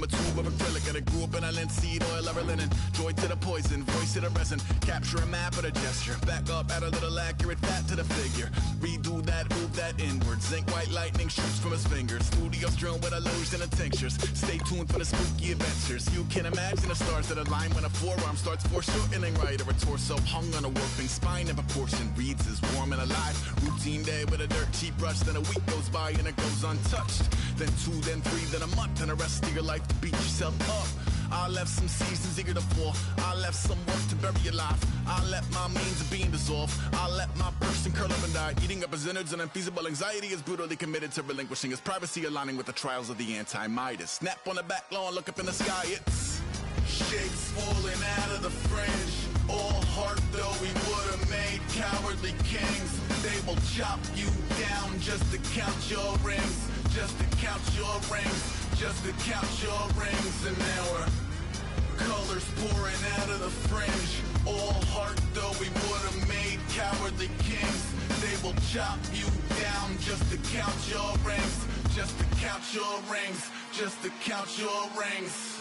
a tube of acrylic, and I grew up in a linseed oil ever linen. Joy to the poison, voice to the resin. Capture a map of a gesture. Back up, add a little accurate fat to the figure. Redo that, move that inward. Zinc white lightning shoots from his fingers. Studio strewn with illusion and tinctures. Stay tuned for the spooky adventures. You can imagine the stars that align when a forearm starts foreshortening right, or a torso hung on a warping spine in proportion. Reads as warm and alive. Routine day with a dirt cheap brush. Then a week goes by and it goes untouched. Then 2, then 3, then a month, and the rest of your life to beat yourself up. I left some seasons eager to fall. I left some work to bury alive. I let my means of being dissolve. I let my person curl up and die. Eating up his innards and unfeasible anxiety is brutally committed to relinquishing his privacy, aligning with the trials of the anti-Midas. Snap on the back lawn, look up in the sky, it's shapes falling out of the fringe. All heart though we would've made cowardly kings. They will chop you down just to count your rings. Just to count your rings. Just to count your rings. And now we're colors pouring out of the fringe. All heart though we would've made cowardly kings. They will chop you down just to count your rings. Just to count your rings. Just to count your rings.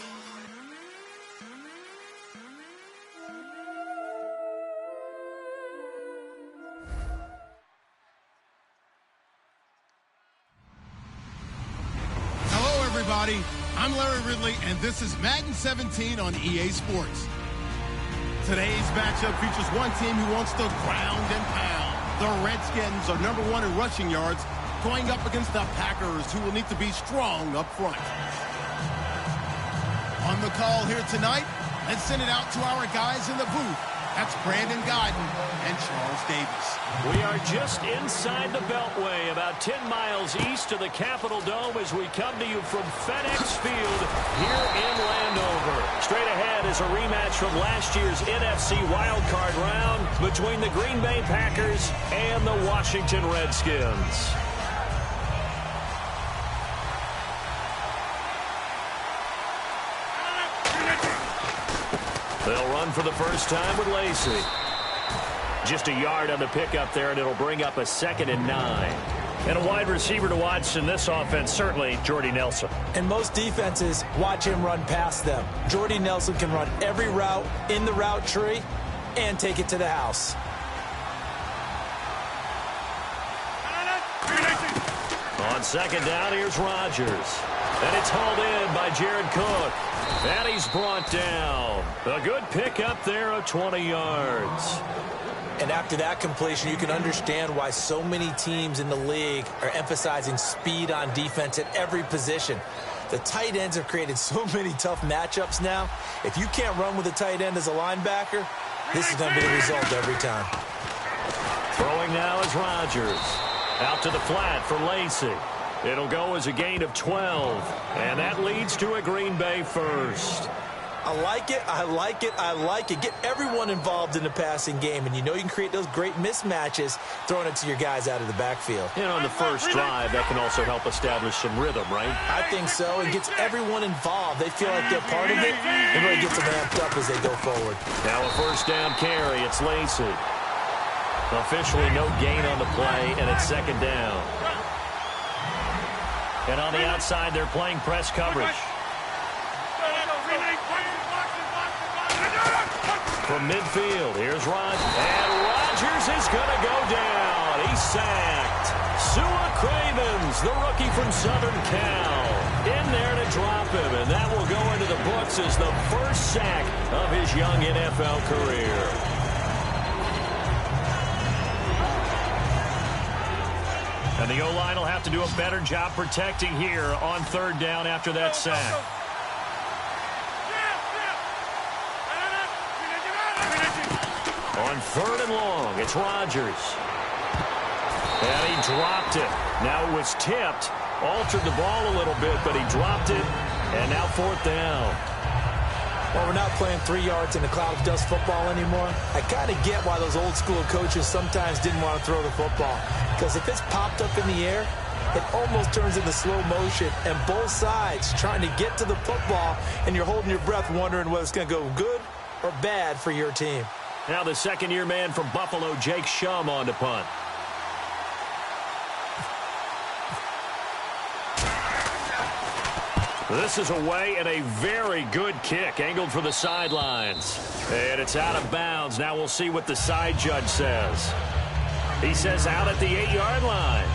Everybody, I'm Larry Ridley, and this is Madden 17 on EA Sports. Today's matchup features one team who wants to ground and pound. The Redskins are #1 in rushing yards, going up against the Packers, who will need to be strong up front. On the call here tonight, let's send it out to our guys in the booth. That's Brandon Gaudin and Charles Davis. We are just inside the Beltway, about 10 miles east of the Capitol Dome as we come to you from FedEx Field here in Landover. Straight ahead is a rematch from last year's NFC wildcard round between the Green Bay Packers and the Washington Redskins. They'll run for the first time with Lacy. Just a yard on the pickup there, and it'll bring up a 2nd and 9. And a wide receiver to watch in this offense, certainly Jordy Nelson. And most defenses watch him run past them. Jordy Nelson can run every route in the route tree and take it to the house. On 2nd down, here's Rodgers. And it's hauled in by Jared Cook. And he's brought down. A good pickup there of 20 yards. And after that completion, you can understand why so many teams in the league are emphasizing speed on defense at every position. The tight ends have created so many tough matchups now. If you can't run with a tight end as a linebacker, this is going to be the result every time. Throwing now is Rodgers. Out to the flat for Lacy. It'll go as a gain of 12. And that leads to a Green Bay first. I like it, I like it, I like it. Get everyone involved in the passing game, and you know you can create those great mismatches throwing it to your guys out of the backfield. And on the first drive, that can also help establish some rhythm, right? I think so. It gets everyone involved. They feel like they're part of it, and really gets them amped up as they go forward. Now a first down carry. It's Lacy. Officially no gain on the play, and it's 2nd down. And on the outside, they're playing press coverage. From midfield, here's Rodgers. And Rodgers is going to go down. He's sacked. Sua Cravens, the rookie from Southern Cal, in there to drop him. And that will go into the books as the first sack of his young NFL career. And the O-line will have to do a better job protecting here on 3rd down after that sack. On 3rd and long, it's Rodgers. And he dropped it. Now it was tipped. Altered the ball a little bit, but he dropped it. And now 4th down. Well, we're not playing 3 yards in a cloud of dust football anymore. I kind of get why those old school coaches sometimes didn't want to throw the football. Because if it's popped up in the air, it almost turns into slow motion. And both sides trying to get to the football, and you're holding your breath wondering whether it's going to go good or bad for your team. Now the second-year man from Buffalo, Jake Shum, on to punt. This is away and a very good kick angled for the sidelines. And it's out of bounds. Now we'll see what the side judge says. He says out at the 8-yard line.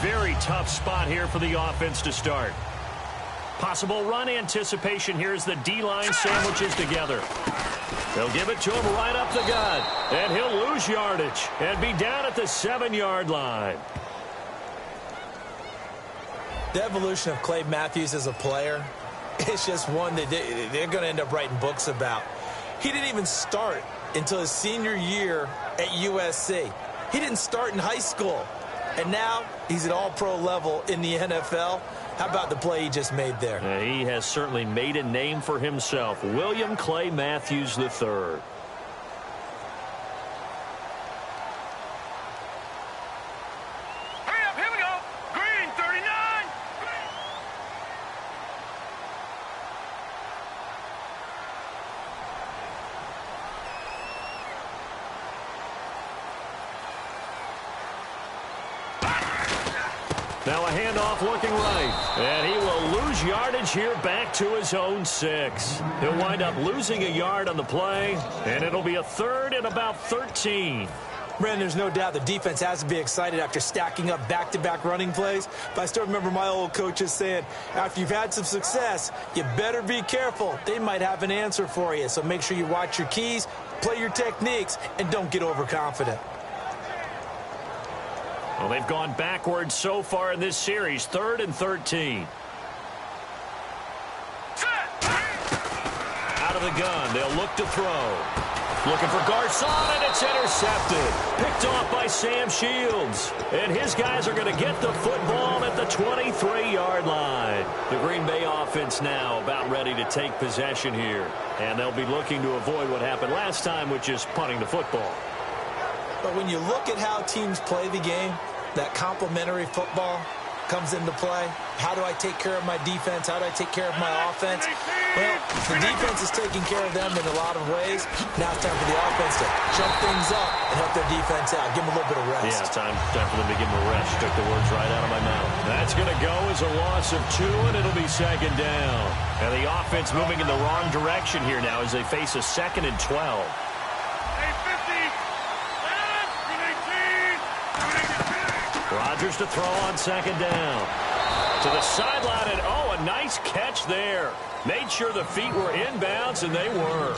Very tough spot here for the offense to start. Possible run anticipation here as the D-line sandwiches together. They'll give it to him right up the gut. And he'll lose yardage and be down at the 7-yard line. The evolution of Clay Matthews as a player, it's just one that they're going to end up writing books about. He didn't even start until his senior year at USC. He didn't start in high school. And now he's at all-pro level in the NFL. How about the play he just made there? He has certainly made a name for himself. William Clay Matthews III. Hurry up, here we go. Green, 39. Now a handoff looking right. And he will lose yardage here back to his own 6. He'll wind up losing a yard on the play, and it'll be a 3rd and about 13. Brandon, there's no doubt the defense has to be excited after stacking up back-to-back running plays. But I still remember my old coaches saying, after you've had some success, you better be careful. They might have an answer for you. So make sure you watch your keys, play your techniques, and don't get overconfident. Well, they've gone backwards so far in this series. 3rd and 13. Out of the gun, they'll look to throw. Looking for Garcon, and it's intercepted. Picked off by Sam Shields. And his guys are going to get the football at the 23-yard line. The Green Bay offense now about ready to take possession here. And they'll be looking to avoid what happened last time, which is punting the football. But when you look at how teams play the game, that complementary football comes into play. How do I take care of my defense? How do I take care of my offense? Well, the defense is taking care of them in a lot of ways. Now it's time for the offense to jump things up and help their defense out. Give them a little bit of rest. Yeah, time for them to give them a rest. Took the words right out of my mouth. That's going to go as a loss of 2, and it'll be 2nd down. And the offense moving in the wrong direction here now as they face a 2nd and 12. Rodgers to throw on 2nd down. To the sideline, and a nice catch there. Made sure the feet were inbounds, and they were.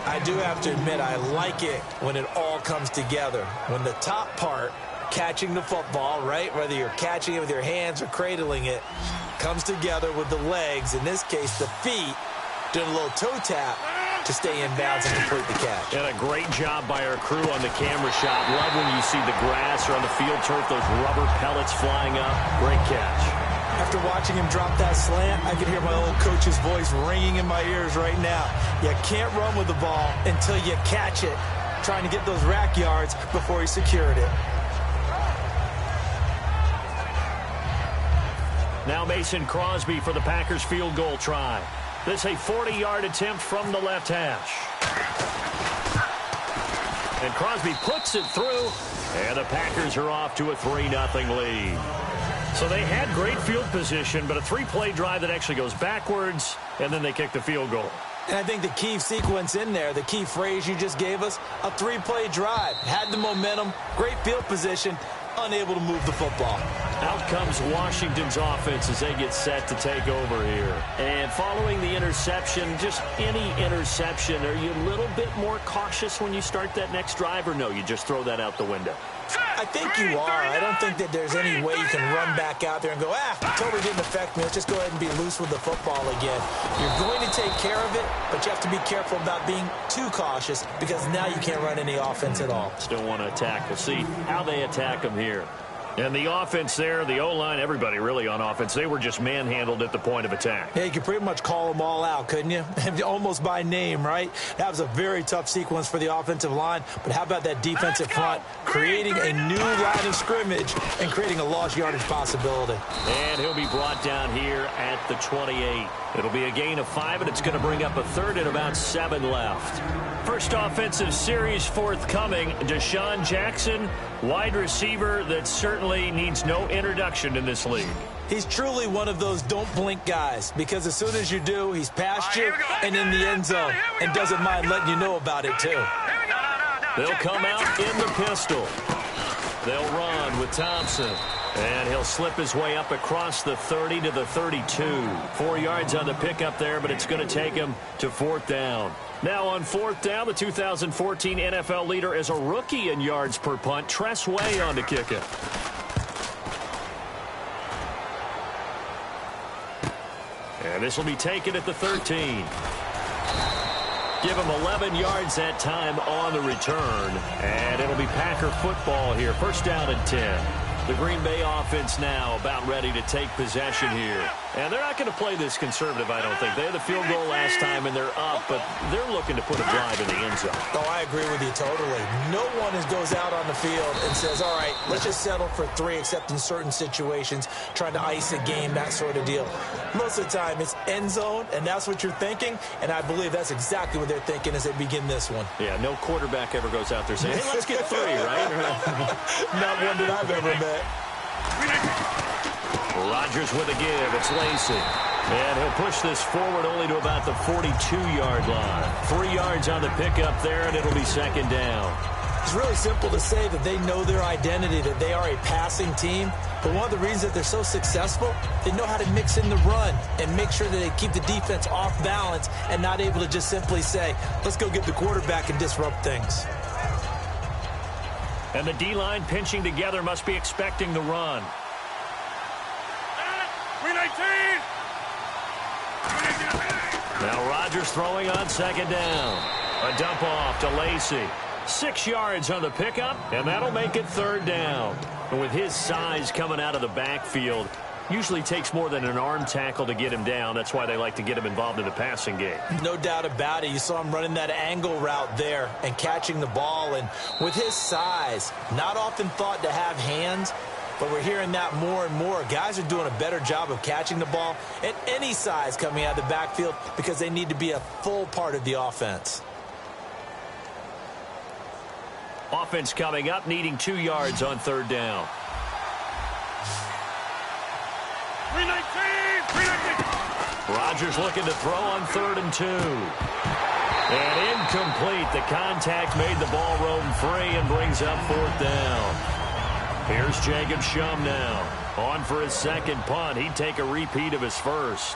I do have to admit, I like it when it all comes together. When the top part, catching the football, right, whether you're catching it with your hands or cradling it, comes together with the legs, in this case the feet, doing a little toe tap to stay in bounds and complete the catch. And a great job by our crew on the camera shot. Love when you see the grass or on the field turf, those rubber pellets flying up. Great catch. After watching him drop that slant, I can hear my old coach's voice ringing in my ears right now. You can't run with the ball until you catch it. Trying to get those rack yards before he secured it. Now Mason Crosby for the Packers field goal try. This a 40-yard attempt from the left hash. And Crosby puts it through, and the Packers are off to a 3-0 lead. So they had great field position, but a 3-play drive that actually goes backwards, and then they kick the field goal. And I think the key sequence in there, the key phrase you just gave us, a 3-play drive. Had the momentum, great field position, unable to move the football. Out comes Washington's offense as they get set to take over here. And following the interception, just any interception, are you a little bit more cautious when you start that next drive, or no, you just throw that out the window? I think you are. I don't think that there's any way you can run back out there and go, totally didn't affect me. Let's just go ahead and be loose with the football again. You're going to take care of it, but you have to be careful about being too cautious because now you can't run any offense at all. Still want to attack. We'll see how they attack them here. And the offense there, the O-line, everybody really on offense, they were just manhandled at the point of attack. Yeah, you could pretty much call them all out, couldn't you? Almost by name, right? That was a very tough sequence for the offensive line. But how about that defensive front creating a new line of scrimmage and creating a lost yardage possibility? And he'll be brought down here at the 28. It'll be a gain of 5, and it's going to bring up a third and about 7 left. First offensive series forthcoming. Deshaun Jackson, wide receiver that certainly needs no introduction in this league. He's truly one of those don't blink guys, because as soon as you do, he's past you and in the end zone and doesn't mind letting you know about it too. They'll come out in the pistol. They'll run with Thompson. And he'll slip his way up across the 30 to the 32. 4 yards on the pickup there, but it's going to take him to 4th down. Now on 4th down, the 2014 NFL leader is a rookie in yards per punt. Tress Way on to kick it. And this will be taken at the 13. Give him 11 yards that time on the return. And it'll be Packer football here. First down and 10. The Green Bay offense now about ready to take possession here. And they're not going to play this conservative, I don't think. They had the field goal last time, and they're up, but they're looking to put a drive in the end zone. Oh, I agree with you totally. No one goes out on the field and says, all right, let's just settle for 3, except in certain situations, trying to ice a game, that sort of deal. Most of the time, it's end zone, and that's what you're thinking, and I believe that's exactly what they're thinking as they begin this one. Yeah, no quarterback ever goes out there saying, hey, let's get 3, right? Not one that I've ever met. Rodgers with a give. It's Lacy. And he'll push this forward only to about the 42-yard line. 3 yards on the pickup there, and it'll be 2nd down. It's really simple to say that they know their identity, that they are a passing team. But one of the reasons that they're so successful, they know how to mix in the run and make sure that they keep the defense off balance and not able to just simply say, let's go get the quarterback and disrupt things. And the D-line pinching together must be expecting the run. 319! Now Rodgers throwing on 2nd down. A dump off to Lacy. 6 yards on the pickup, and that'll make it 3rd down. And with his size coming out of the backfield, usually takes more than an arm tackle to get him down. That's why they like to get him involved in the passing game. No doubt about it. You saw him running that angle route there and catching the ball. And with his size, not often thought to have hands, but we're hearing that more and more. Guys are doing a better job of catching the ball at any size coming out of the backfield because they need to be a full part of the offense. Offense coming up, needing 2 yards on 3rd down. 319! Rodgers looking to throw on 3rd and 2. And incomplete. The contact made the ball roam free and brings up 4th down. Here's Jacob Shum now. On for his 2nd punt. He'd take a repeat of his first.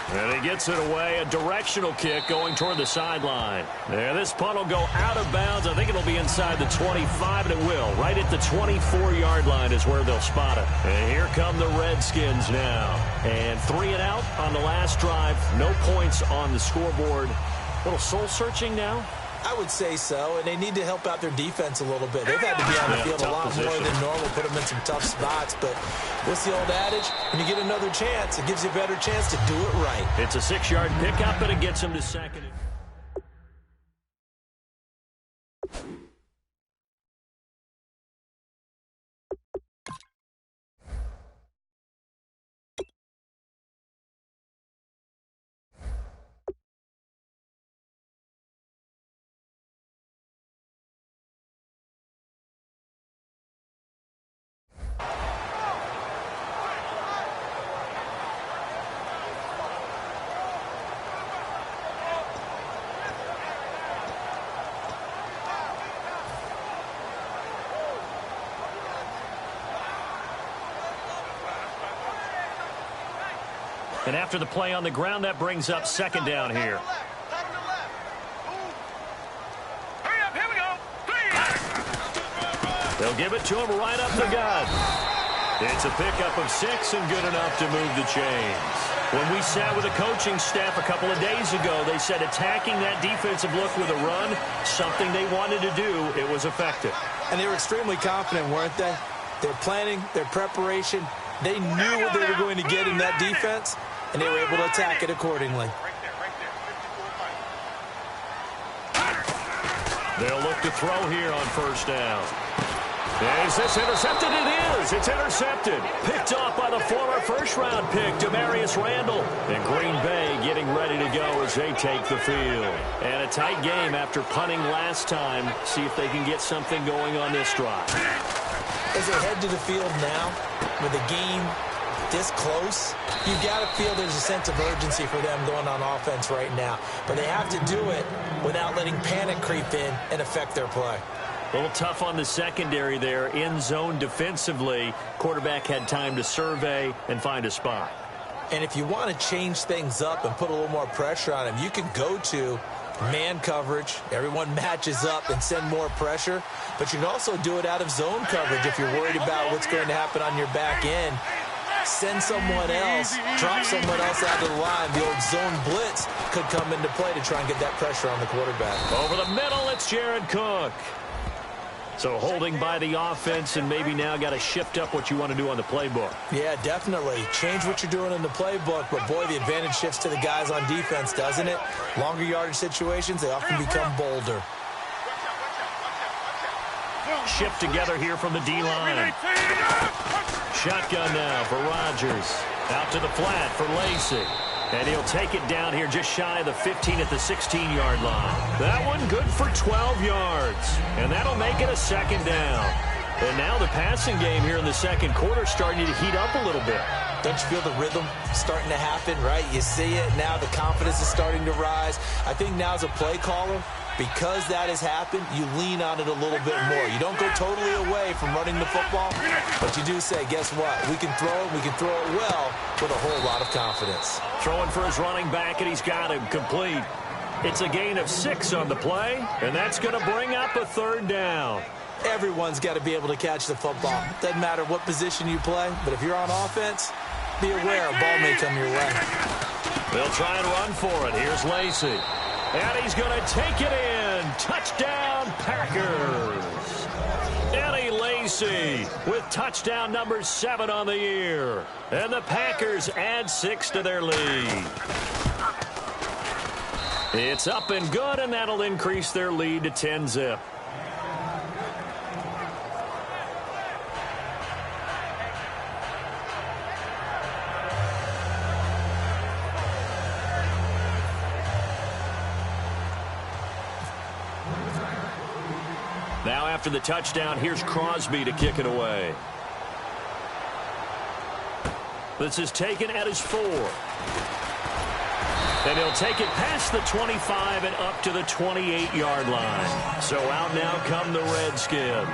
And he gets it away. A directional kick going toward the sideline. There, this punt will go out of bounds. I think it'll be inside the 25, and it will. Right at the 24-yard line is where they'll spot it. And here come the Redskins now. And 3 and out on the last drive. No points on the scoreboard. A little soul-searching now. I would say so, and they need to help out their defense a little bit. They've had to be on the field a lot more than normal, put them in some tough spots. But what's the old adage? When you get another chance, it gives you a better chance to do it right. It's a 6-yard pickup, and it gets him to 2nd. And after the play on the ground, that brings up 2nd down here. Hurry up, here we go. 3. They'll give it to him right up the gut. It's a pickup of 6 and good enough to move the chains. When we sat with the coaching staff a couple of days ago, they said attacking that defensive look with a run, something they wanted to do, it was effective. And they were extremely confident, weren't they? Their planning, their preparation, they knew what they were going to get in that defense, and they were able to attack it accordingly. They'll look to throw here on first down. Is this intercepted? It is. It's intercepted. Picked off by the former first-round pick, Damarious Randall. And Green Bay getting ready to go as they take the field. And a tight game after punting last time. See if they can get something going on this drive. As they head to the field now, with the game this close, you've got to feel there's a sense of urgency for them going on offense right now. But they have to do it without letting panic creep in and affect their play. A little tough on the secondary there. In zone defensively. Quarterback had time to survey and find a spot. And if you want to change things up and put a little more pressure on him, you can go to man coverage. Everyone matches up and send more pressure. But you can also do it out of zone coverage if you're worried about what's going to happen on your back end. Send someone else, drop someone else out of the line. The old zone blitz could come into play to try and get that pressure on the quarterback. Over the middle, it's Jared Cook. So holding by the offense, and maybe now got to shift up what you want to do on the playbook. Yeah, definitely. Change what you're doing in the playbook, but boy, the advantage shifts to the guys on defense, doesn't it? Longer yardage situations, they often become bolder. Shift together here from the D-line. Shotgun now for Rodgers. Out to the flat for Lacy. And he'll take it down here just shy of the 15 at the 16-yard line. That one good for 12 yards. And that'll make it a second down. And now the passing game here in the second quarter starting to heat up a little bit. Don't you feel the rhythm starting to happen, right? You see it. Now the confidence is starting to rise. I think now as a play caller, because that has happened, you lean on it a little bit more. You don't go totally away from running the football, but you do say, guess what? We can throw it. We can throw it well with a whole lot of confidence. Throwing for his running back, and he's got him complete. It's a gain of 6 on the play, and that's going to bring up a third down. Everyone's got to be able to catch the football. Doesn't matter what position you play, but if you're on offense, be aware a ball may come your way. They'll try and run for it. Here's Lacy. And he's going to take it in. Touchdown, Packers. Eddie Lacy with touchdown number 7 on the year. And the Packers add 6 to their lead. It's up and good, and that'll increase their lead to 10-zip. Now after the touchdown, here's Crosby to kick it away. This is taken at his 4. And he'll take it past the 25 and up to the 28-yard line. So out now come the Redskins.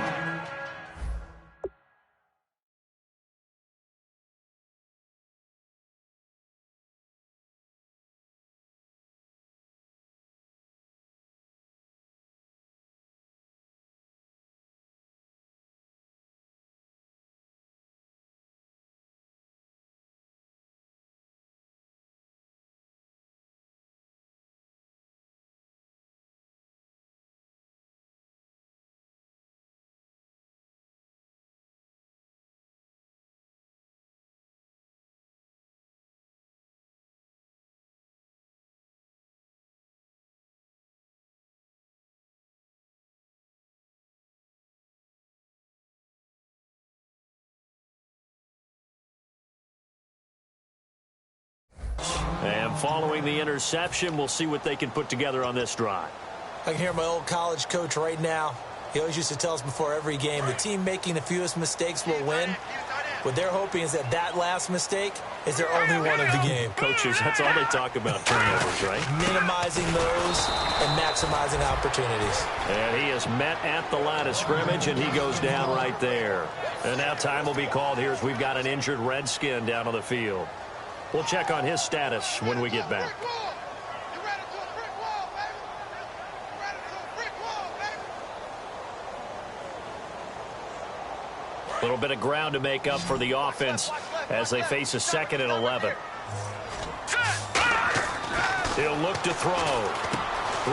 And following the interception, we'll see what they can put together on this drive. I can hear my old college coach right now. He always used to tell us before every game, the team making the fewest mistakes will win. What they're hoping is that that last mistake is their only one of the game. Coaches, that's all they talk about, turnovers, right? Minimizing those and maximizing opportunities. And he is met at the line of scrimmage, and he goes down right there. And now time will be called here as we've got an injured Redskin down on the field. We'll check on his status when we get back. A little bit of ground to make up for the offense as they face a 2nd and 11. He'll look to throw.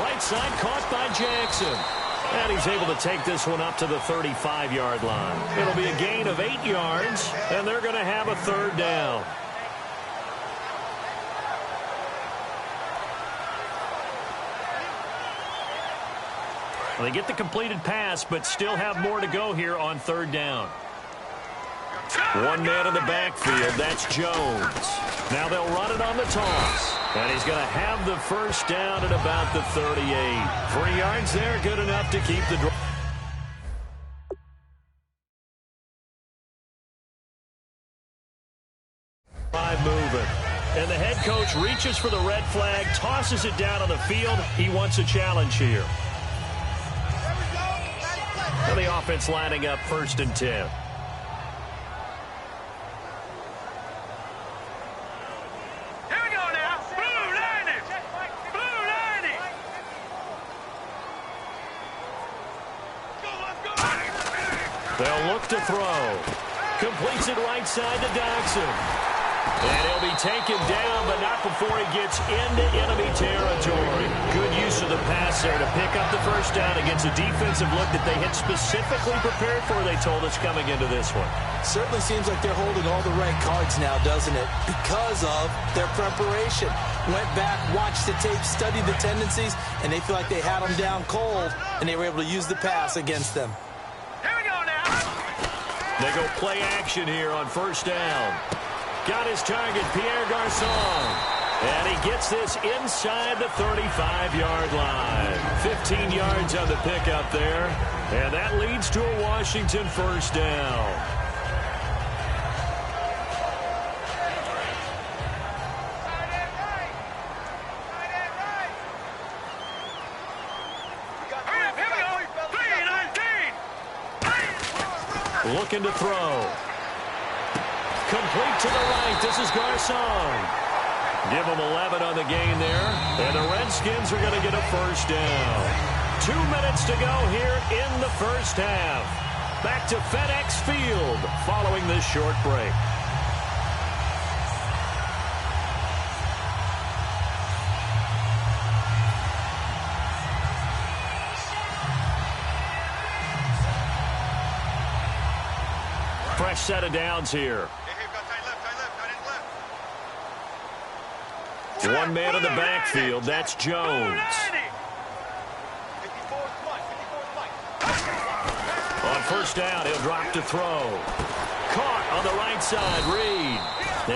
Right side caught by Jackson. And he's able to take this one up to the 35-yard line. It'll be a gain of 8 yards, and they're going to have a third down. Well, they get the completed pass, but still have more to go here on third down. One man in the backfield, that's Jones. Now they'll run it on the toss. And he's going to have the first down at about the 38. 3 yards there, good enough to keep the drive moving. And the head coach reaches for the red flag, tosses it down on the field. He wants a challenge here. And the offense lining up 1st and 10. They'll look to throw. Completes it right side to Dodson. And he'll be taken down, but not before he gets into enemy territory. Good use of the pass there to pick up the first down against a defensive look that they had specifically prepared for, they told us, coming into this one. Certainly seems like they're holding all the right cards now, doesn't it? Because of their preparation. Went back, watched the tape, studied the tendencies, and they feel like they had them down cold, and they were able to use the pass against them. They go play action here on first down. Got his target, Pierre Garçon. And he gets this inside the 35-yard line. 15 yards on the pickup there. And that leads to a Washington first down. Looking to throw. Complete to the right. This is Garçon. Give them 11 on the gain there. And the Redskins are going to get a first down. 2 minutes to go here in the first half. Back to FedEx Field following this short break. Fresh set of downs here. One man in the backfield, that's Jones. On first down, he'll drop to throw. Caught on the right side, Reed.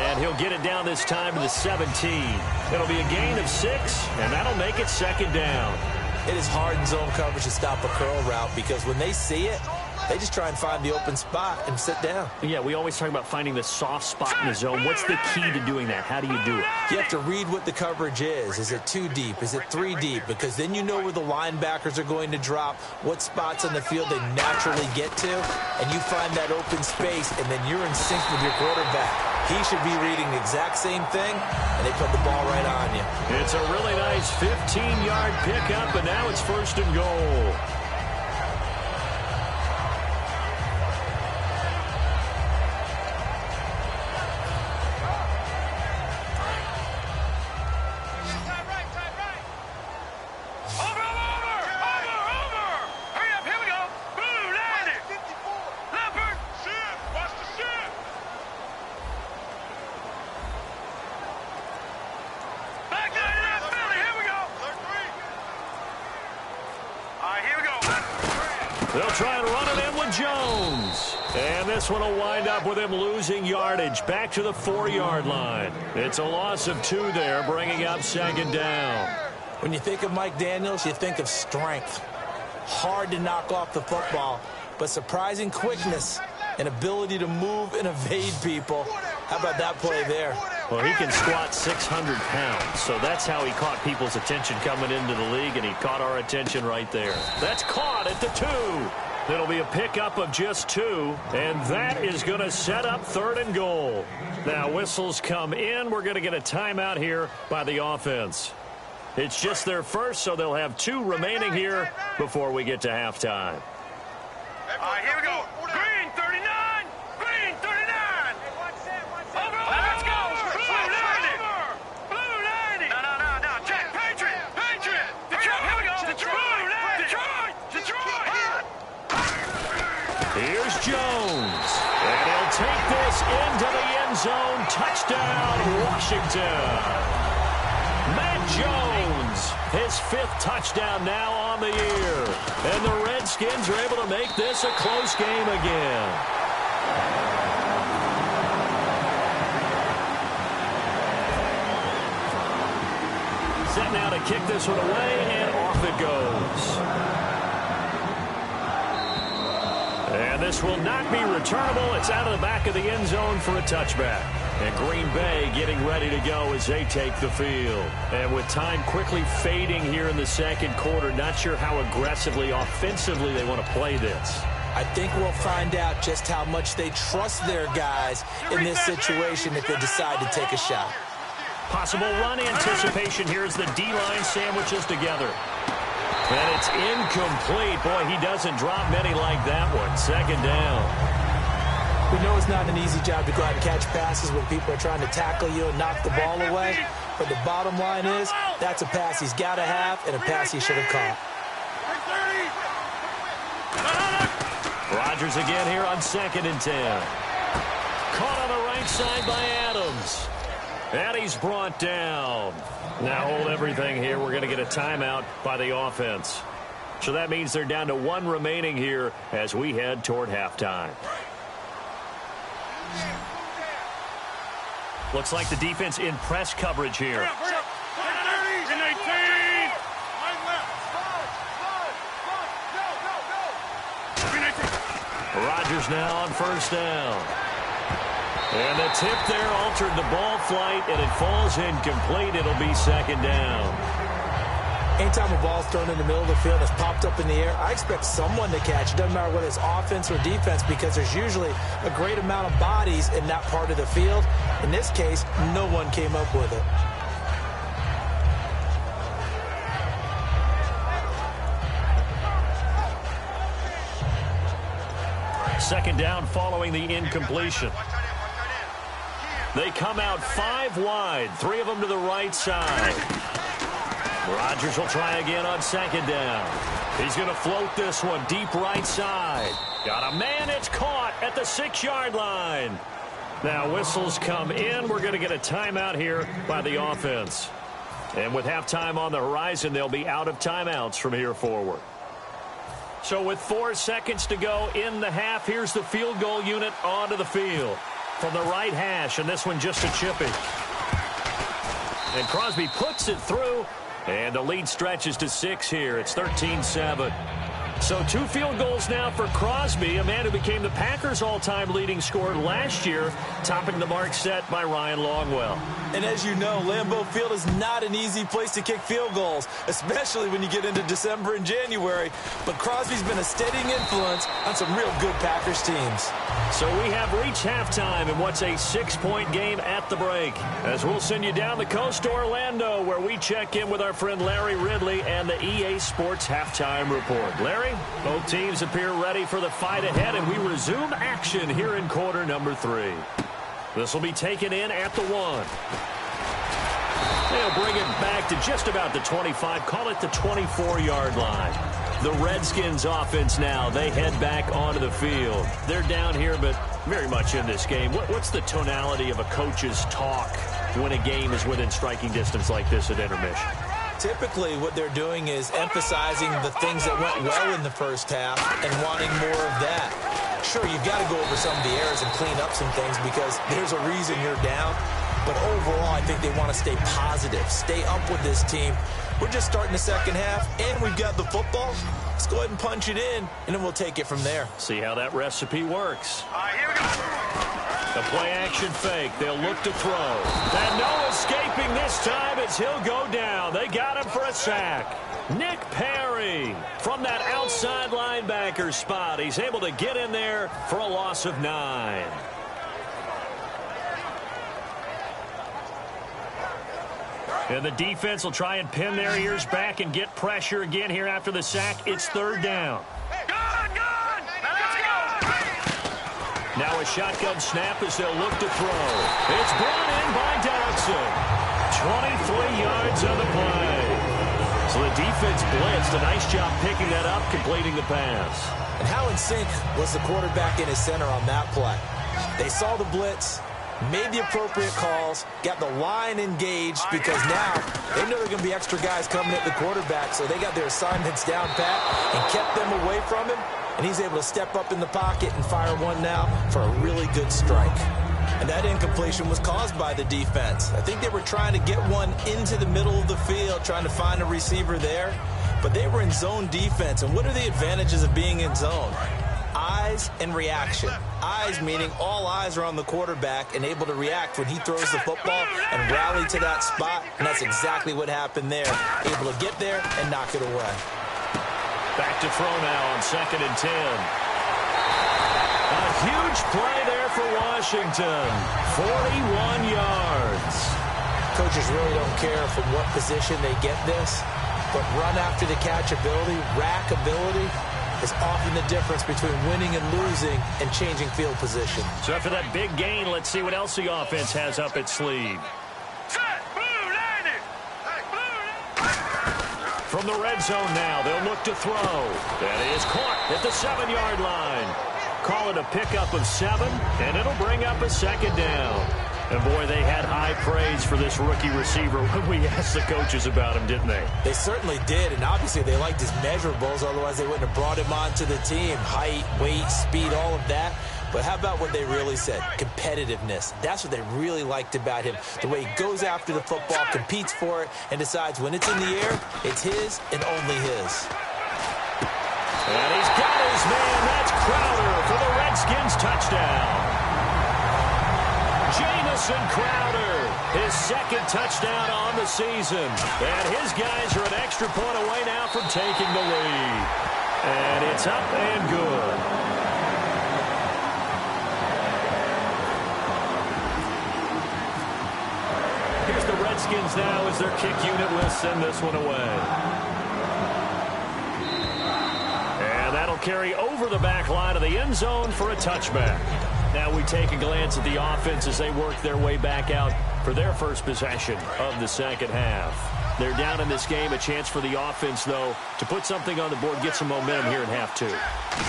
And he'll get it down this time to the 17. It'll be a gain of 6, and that'll make it second down. It is hard in zone coverage to stop a curl route because when they see it, they just try and find the open spot and sit down. Yeah, we always talk about finding the soft spot in the zone. What's the key to doing that? How do you do it? You have to read what the coverage is. Is it 2 deep? Is it 3 deep? Because then you know where the linebackers are going to drop, what spots on the field they naturally get to, and you find that open space, and then you're in sync with your quarterback. He should be reading the exact same thing, and they put the ball right on you. It's a really nice 15-yard pickup, and now it's 1st and goal. They'll try and run it in with Jones. And this one will wind up with him losing yardage back to the 4-yard line. It's a loss of 2 there, bringing up second down. When you think of Mike Daniels, you think of strength. Hard to knock off the football, but surprising quickness and ability to move and evade people. How about that play there? Well, he can squat 600 pounds, so that's how he caught people's attention coming into the league, and he caught our attention right there. That's caught at the 2. It'll be a pickup of just 2, and that is going to set up 3rd and goal. Now, whistles come in. We're going to get a timeout here by the offense. It's just their first, so they'll have 2 remaining here before we get to halftime. Here we go. Green 39. Green 39. Let's go. Blue 90. Blue 90. No. Check. Here's Jones. And he'll take this into the end zone. Touchdown, Washington. Matt Jones, his 5th touchdown now on the year. And the Redskins are able to make this a close game again. Set now to kick this one away, and off it goes. And this will not be returnable. It's out of the back of the end zone for a touchback. And Green Bay getting ready to go as they take the field. And with time quickly fading here in the second quarter, not sure how aggressively, offensively they want to play this. I think we'll find out just how much they trust their guys in this situation if they decide to take a shot. Possible run anticipation here as the D-line sandwiches together. And it's incomplete. Boy, he doesn't drop many like that one. Second down. We know it's not an easy job to go out and catch passes when people are trying to tackle you and knock the ball away. But the bottom line is, that's a pass he's got to have and a pass he should have caught. Rodgers again here on 2nd and 10. Caught on the right side by Adams. And he's brought down. Now hold everything here. We're going to get a timeout by the offense. So that means they're down to 1 remaining here as we head toward halftime. Looks like the defense in press coverage here. Rodgers now on 1st down. And the tip there altered the ball flight, and it falls incomplete. It'll be 2nd down. Anytime a ball's thrown in the middle of the field and it's popped up in the air, I expect someone to catch. It doesn't matter whether it's offense or defense because there's usually a great amount of bodies in that part of the field. In this case, no one came up with it. Second down following the incompletion. They come out 5 wide, 3 of them to the right side. Rodgers will try again on 2nd down. He's going to float this one deep right side. Got a man, it's caught at the 6-yard line. Now whistles come in. We're going to get a timeout here by the offense. And with halftime on the horizon, they'll be out of timeouts from here forward. So with 4 seconds to go in the half, here's the field goal unit onto the field. From the right hash, and this one just a chippy. And Crosby puts it through, and the lead stretches to 6 here. It's 13-7. So 2 field goals now for Crosby, a man who became the Packers' all-time leading scorer last year, topping the mark set by Ryan Longwell. And as you know, Lambeau Field is not an easy place to kick field goals, especially when you get into December and January. But Crosby's been a steadying influence on some real good Packers teams. So we have reached halftime in what's a 6-point game at the break. As we'll send you down the coast to Orlando, where we check in with our friend Larry Ridley and the EA Sports Halftime Report. Larry, both teams appear ready for the fight ahead, and we resume action here in quarter number 3. This will be taken in at the 1. They'll bring it back to just about the 25, call it the 24-yard line. The Redskins offense now, they head back onto the field. They're down here, but very much in this game. What's the tonality of a coach's talk when a game is within striking distance like this at intermission? Typically, what they're doing is emphasizing the things that went well in the first half and wanting more of that. Sure, you've got to go over some of the errors and clean up some things because there's a reason you're down. But overall, I think they want to stay positive, stay up with this team. We're just starting the second half, and we've got the football. Let's go ahead and punch it in, and then we'll take it from there. See how that recipe works. Here we go. The play-action fake. They'll look to throw. And no escaping this time as he'll go down. They got him for a sack. Nick Perry from that outside linebacker spot. He's able to get in there for a loss of 9. And the defense will try and pin their ears back and get pressure again here after the sack. It's 3rd down. Now a shotgun snap as they'll look to throw. It's brought in by Dodson. 23 yards on the play. So the defense blitzed. A nice job picking that up, completing the pass. And how in sync was the quarterback in his center on that play? They saw the blitz, made the appropriate calls, got the line engaged because now they know there are going to be extra guys coming at the quarterback, so they got their assignments down pat and kept them away from him, and he's able to step up in the pocket and fire one now for a really good strike. And that incompletion was caused by the defense. I think they were trying to get one into the middle of the field, trying to find a receiver there, but they were in zone defense. And what are the advantages of being in zone? Eyes and reaction. Eyes meaning all eyes are on the quarterback and able to react when he throws the football and rally to that spot, and that's exactly what happened there. Able to get there and knock it away. Back to throw now on 2nd and 10. A huge play there for Washington. 41 yards. Coaches really don't care from what position they get this, but run after the catch ability, rack ability, is often the difference between winning and losing and changing field position. So after that big gain, let's see what else the offense has up its sleeve. From the red zone now, they'll look to throw. That is caught at the 7-yard line. Call it a pickup of 7, and it'll bring up a 2nd down. And, boy, they had high praise for this rookie receiver when we asked the coaches about him, didn't they? They certainly did, and obviously they liked his measurables, otherwise they wouldn't have brought him onto the team. Height, weight, speed, all of that. But how about what they really said? Competitiveness. That's what they really liked about him. The way he goes after the football, competes for it, and decides when it's in the air, it's his and only his. And he's got his man. That's Crowder for the Redskins touchdown. Jamison Crowder, his 2nd touchdown on the season. And his guys are an extra point away now from taking the lead. And it's up and good. Here's the Redskins now as their kick unit will send this one away. And that'll carry over the back line of the end zone for a touchback. Now we take a glance at the offense as they work their way back out for their first possession of the 2nd half. They're down in this game. A chance for the offense, though, to put something on the board, get some momentum here in half 2.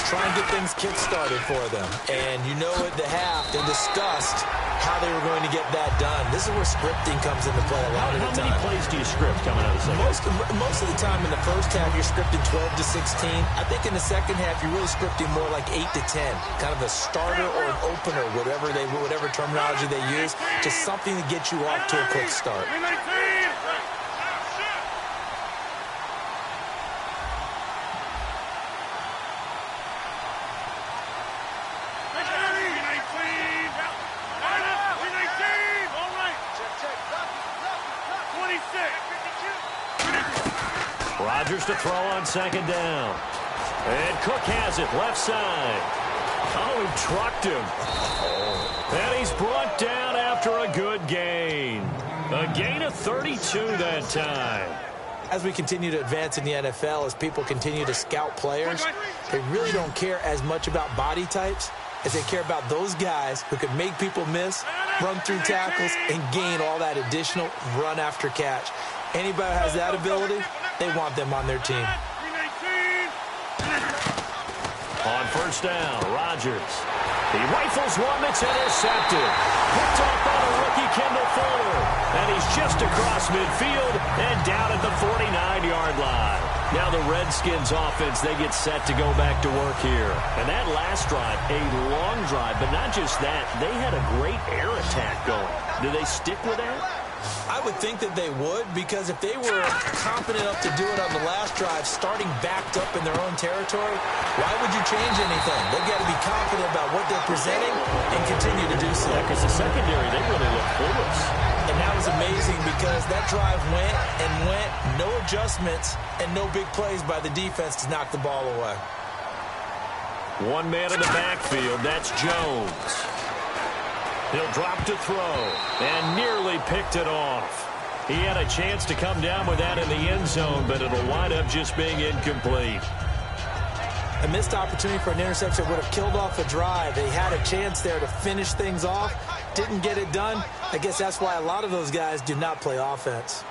Try and get things kick-started for them. And you know at the half, they discussed how they were going to get that done. This is where scripting comes into play a lot of the time. How many plays do you script coming out of the second? Most of the time in the first half, you're scripting 12 to 16. I think in the second half, you're really scripting more like 8 to 10. Kind of a starter or an opener, whatever terminology they use. Just something to get you off to a quick start. Rodgers to throw on 2nd down. And Cook has it, left side. Oh, he trucked him. And he's brought down after a good gain. A gain of 32 that time. As we continue to advance in the NFL, as people continue to scout players, they really don't care as much about body types as they care about those guys who can make people miss, run through tackles, and gain all that additional run after catch. Anybody who has that ability, they want them on their team. On 1st down, Rodgers. He rifles one that's intercepted. Picked off by the rookie Kendall Fuller. And he's just across midfield and down at the 49-yard line. Now the Redskins offense, they get set to go back to work here. And that last drive, a long drive, but not just that. They had a great air attack going. Do they stick with that? I would think that they would, because if they were confident enough to do it on the last drive, starting backed up in their own territory, why would you change anything? They've got to be confident about what they're presenting and continue to do so. Yeah, because the secondary, they really look clueless. And that was amazing because that drive went and went, no adjustments, and no big plays by the defense to knock the ball away. One man in the backfield, that's Jones. He'll drop to throw and nearly picked it off. He had a chance to come down with that in the end zone, but it'll wind up just being incomplete. A missed opportunity for an interception would have killed off a drive. They had a chance there to finish things off. Didn't get it done. I guess that's why a lot of those guys do not play offense.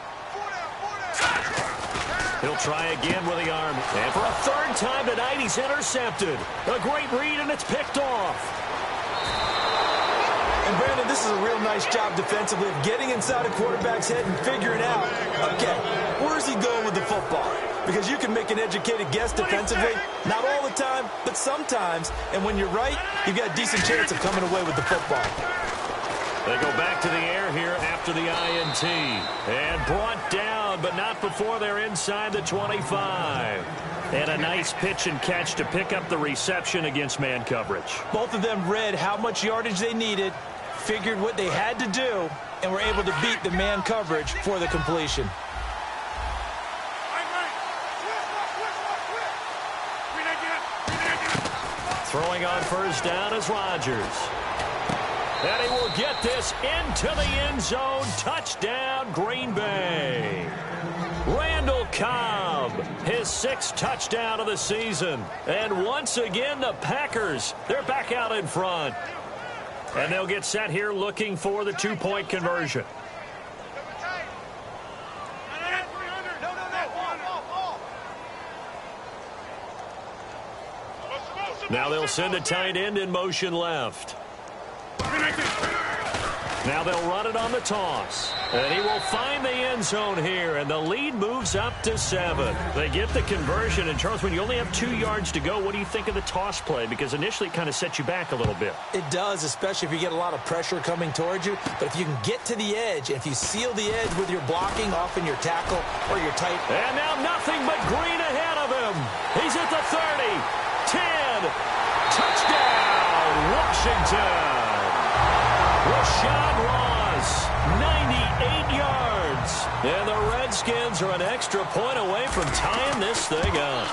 He'll try again with the arm. And for a third time tonight, he's intercepted. A great read, and it's picked off. And Brandon, this is a real nice job defensively of getting inside a quarterback's head and figuring out, okay, where's he going with the football? Because you can make an educated guess defensively, not all the time, but sometimes. And when you're right, you've got a decent chance of coming away with the football. They go back to the air here after the INT. And brought down, but not before they're inside the 25. And a nice pitch and catch to pick up the reception against man coverage. Both of them read how much yardage they needed, figured what they had to do, and were able to beat the man coverage for the completion. Throwing on first down is Rodgers. And he will get this into the end zone. Touchdown, Green Bay. Randall Cobb, his 6th touchdown of the season. And once again, the Packers, they're back out in front. And they'll get set here looking for the 2-point conversion. Now they'll send a tight end in motion left. Now they'll run it on the toss. And he will find the end zone here, and the lead moves up to 7. They get the conversion, and Charles, when you only have 2 yards to go, what do you think of the toss play? Because initially it kind of sets you back a little bit. It does, especially if you get a lot of pressure coming towards you. But if you can get to the edge, if you seal the edge with your blocking, often your tackle or your tight. And now nothing but green ahead of him. He's at the 30, 10, touchdown, Washington. Rashad Ross, 98 yards. And the Redskins are an extra point away from tying this thing up.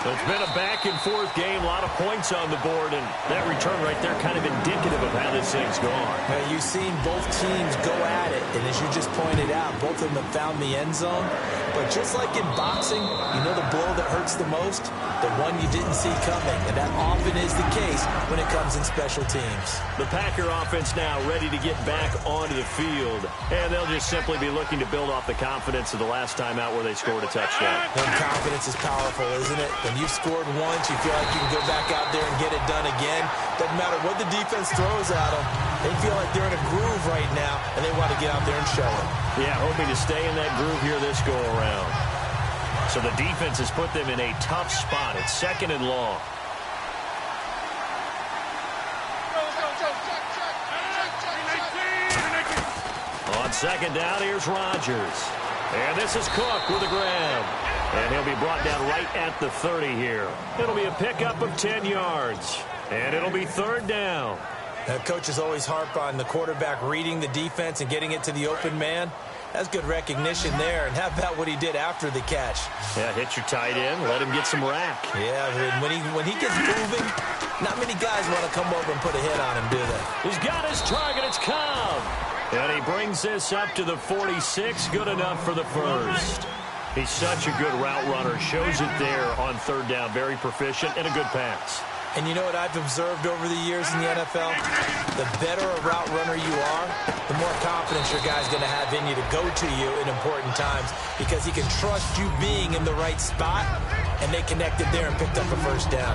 It's been a back-and-forth game, a lot of points on the board, and that return right there kind of indicative of how this thing's gone. Now, you've seen both teams go at it, and as you just pointed out, both of them have found the end zone. But just like in boxing, you know the blow that hurts the most? The one you didn't see coming, and that often is the case when it comes in special teams. The Packer offense now ready to get back onto the field, and they'll just simply be looking to build off the confidence of the last time out where they scored a touchdown. And confidence is powerful, isn't it? When you've scored once, you feel like you can go back out there and get it done again. Doesn't matter what the defense throws at them. They feel like they're in a groove right now, and they want to get out there and show it. Yeah, hoping to stay in that groove here this go-around. So the defense has put them in a tough spot. It's 2nd and long. On 2nd down, here's Rodgers. And this is Cook with a grab. And he'll be brought down right at the 30 here. It'll be a pickup of 10 yards. And it'll be 3rd down. Now, coaches always harp on the quarterback reading the defense and getting it to the open man. That's good recognition there. And how about what he did after the catch? Yeah, hit your tight end, let him get some rack. Yeah, when he gets moving, not many guys want to come over and put a hit on him, do they? He's got his target. It's Cobb. And he brings this up to the 46. Good enough for the first. He's such a good route runner. Shows it there on 3rd down. Very proficient and a good pass. And you know what I've observed over the years in the NFL? The better a route runner you are, the more confidence your guy's going to have in you to go to you in important times because he can trust you being in the right spot, and they connected there and picked up a first down.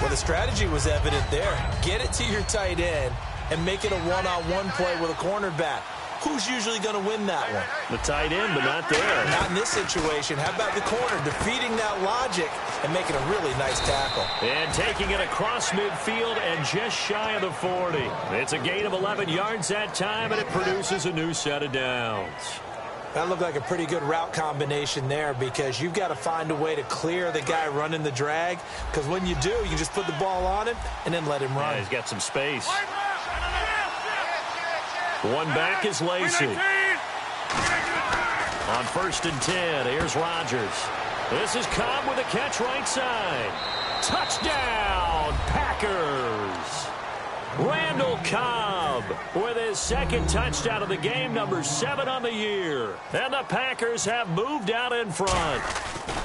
Well, the strategy was evident there. Get it to your tight end and make it a one-on-one play with a cornerback. Who's usually going to win that one? The tight end, but not there. Not in this situation. How about the corner defeating that logic and making a really nice tackle? And taking it across midfield and just shy of the 40. It's a gain of 11 yards that time, and it produces a new set of downs. That looked like a pretty good route combination there because you've got to find a way to clear the guy running the drag because when you do, you can just put the ball on him and then let him run. Yeah, he's got some space. One back is Lacy. On 1st and 10, here's Rodgers. This is Cobb with a catch right side. Touchdown, Packers. Randall Cobb with his 2nd touchdown of the game, number 7 on the year. And the Packers have moved out in front.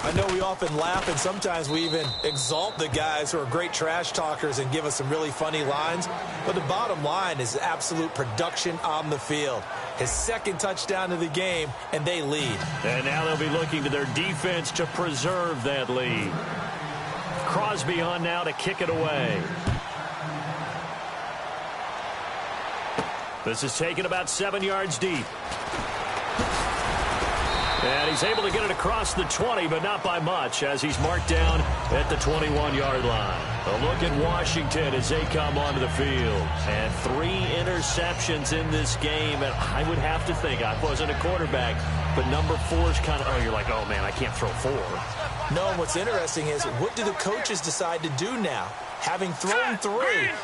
I know we often laugh, and sometimes we even exalt the guys who are great trash talkers and give us some really funny lines. But the bottom line is absolute production on the field. His second touchdown of the game, and they lead. And now they'll be looking to their defense to preserve that lead. Crosby on now to kick it away. This is taken about 7 yards deep. And he's able to get it across the 20, but not by much, as he's marked down at the 21-yard line. A look at Washington as they come onto the field. And 3 interceptions in this game. And I would have to think, I wasn't a quarterback, but number 4 is kind of, oh, you're like, oh, man, I can't throw 4. No, what's interesting is, what do the coaches decide to do now? Having thrown 3,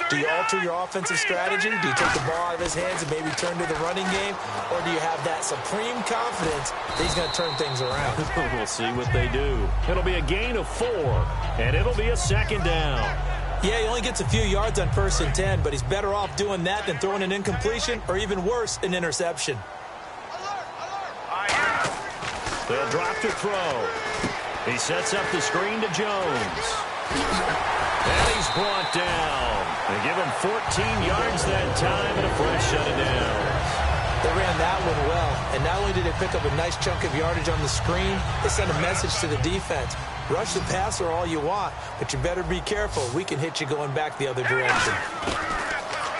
do you alter your offensive strategy? Do you take the ball out of his hands and maybe turn to the running game? Or do you have that supreme confidence that he's going to turn things around? We'll see what they do. It'll be a gain of 4, and it'll be a second down. Yeah, he only gets a few yards on 1st and 10, but he's better off doing that than throwing an incompletion or even worse, an interception. They'll drop to throw. He sets up the screen to Jones. And he's brought down. They give him 14 yards that time, and a fresh shut it down. They ran that one well, and not only did they pick up a nice chunk of yardage on the screen, they sent a message to the defense. Rush the passer all you want, but you better be careful. We can hit you going back the other direction.